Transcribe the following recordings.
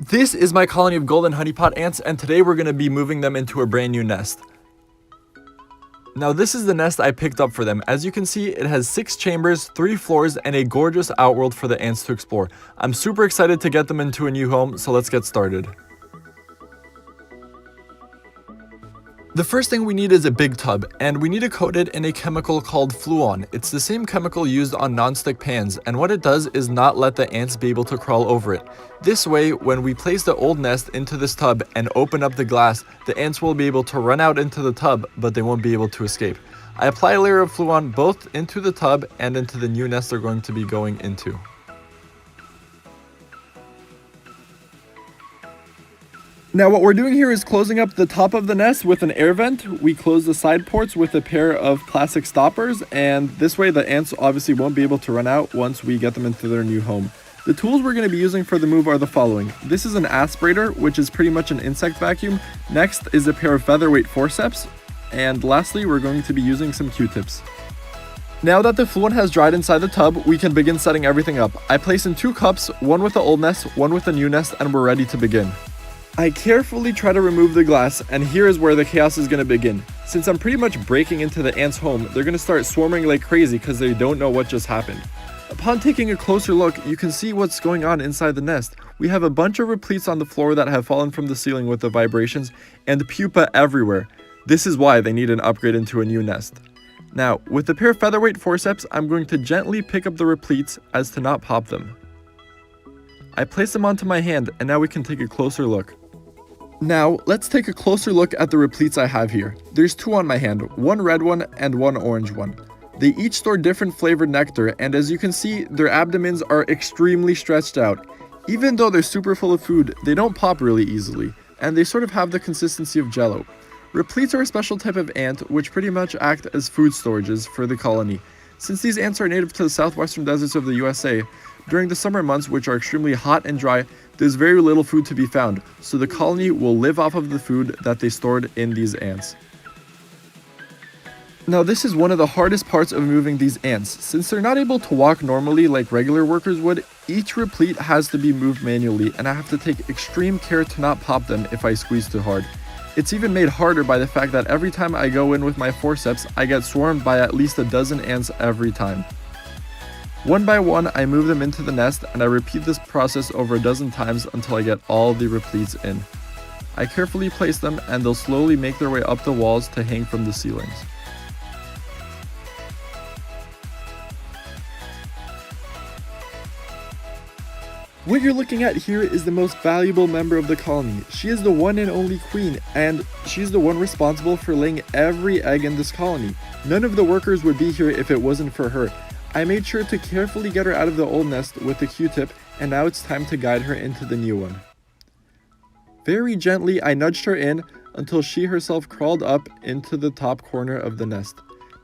This is my colony of golden honeypot ants, and today we're going to be moving them into a brand new nest. Now this is the nest I picked up for them. As you can see, it has 6 chambers, 3 floors, and a gorgeous outworld for the ants to explore. I'm super excited to get them into a new home, so let's get started. The first thing we need is a big tub, and we need to coat it in a chemical called Fluon. It's the same chemical used on non-stick pans, and what it does is not let the ants be able to crawl over it. This way, when we place the old nest into this tub and open up the glass, the ants will be able to run out into the tub, but they won't be able to escape. I apply a layer of Fluon both into the tub and into the new nest they're going to be going into. Now what we're doing here is closing up the top of the nest with an air vent. We close the side ports with a pair of plastic stoppers, and this way the ants obviously won't be able to run out once we get them into their new home. The tools we're going to be using for the move are the following. This is an aspirator, which is pretty much an insect vacuum. Next is a pair of featherweight forceps, and lastly we're going to be using some Q-tips. Now that the Fluon has dried inside the tub, we can begin setting everything up. I place in 2 cups, one with the old nest, one with the new nest, and we're ready to begin. I carefully try to remove the glass, and here is where the chaos is going to begin. Since I'm pretty much breaking into the ants' home, they're going to start swarming like crazy because they don't know what just happened. Upon taking a closer look, you can see what's going on inside the nest. We have a bunch of repletes on the floor that have fallen from the ceiling with the vibrations, and pupa everywhere. This is why they need an upgrade into a new nest. Now, with a pair of featherweight forceps, I'm going to gently pick up the repletes as to not pop them. I place them onto my hand, and now we can take a closer look. Now, let's take a closer look at the repletes I have here. There's 2 on my hand, one red one and one orange one. They each store different flavored nectar, and as you can see, their abdomens are extremely stretched out. Even though they're super full of food, they don't pop really easily, and they sort of have the consistency of jello. Repletes are a special type of ant which pretty much act as food storages for the colony. Since these ants are native to the southwestern deserts of the USA, during the summer months, which are extremely hot and dry, there's very little food to be found, so the colony will live off of the food that they stored in these ants. Now this is one of the hardest parts of moving these ants. Since they're not able to walk normally like regular workers would, each replete has to be moved manually, and I have to take extreme care to not pop them if I squeeze too hard. It's even made harder by the fact that every time I go in with my forceps, I get swarmed by at least a dozen ants every time. One by one, I move them into the nest, and I repeat this process over a dozen times until I get all the repletes in. I carefully place them, and they'll slowly make their way up the walls to hang from the ceilings. What you're looking at here is the most valuable member of the colony. She is the one and only queen, and she's the one responsible for laying every egg in this colony. None of the workers would be here if it wasn't for her. I made sure to carefully get her out of the old nest with the Q-tip, and now it's time to guide her into the new one. Very gently, I nudged her in until she herself crawled up into the top corner of the nest.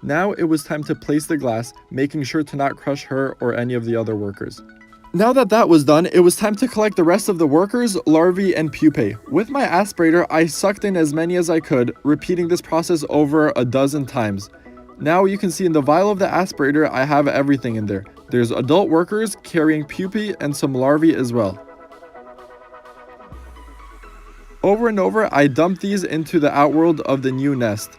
Now it was time to place the glass, making sure to not crush her or any of the other workers. Now that was done, it was time to collect the rest of the workers, larvae, and pupae. With my aspirator, I sucked in as many as I could, repeating this process over a dozen times. Now you can see in the vial of the aspirator, I have everything in there. There's adult workers carrying pupae and some larvae as well. Over and over, I dumped these into the outworld of the new nest.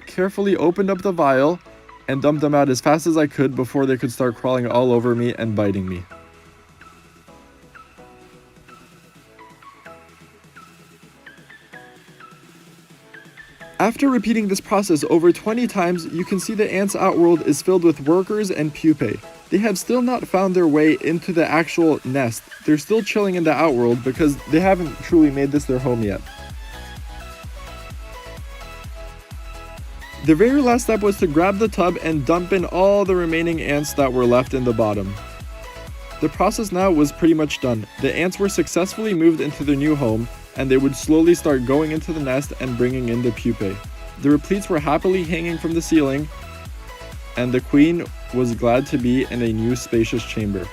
Carefully opened up the vial and dumped them out as fast as I could before they could start crawling all over me and biting me. After repeating this process over 20 times, you can see the ants' outworld is filled with workers and pupae. They have still not found their way into the actual nest. They're still chilling in the outworld because they haven't truly made this their home yet. The very last step was to grab the tub and dump in all the remaining ants that were left in the bottom. The process now was pretty much done. The ants were successfully moved into their new home, and they would slowly start going into the nest and bringing in the pupae. The repletes were happily hanging from the ceiling, and the queen was glad to be in a new spacious chamber.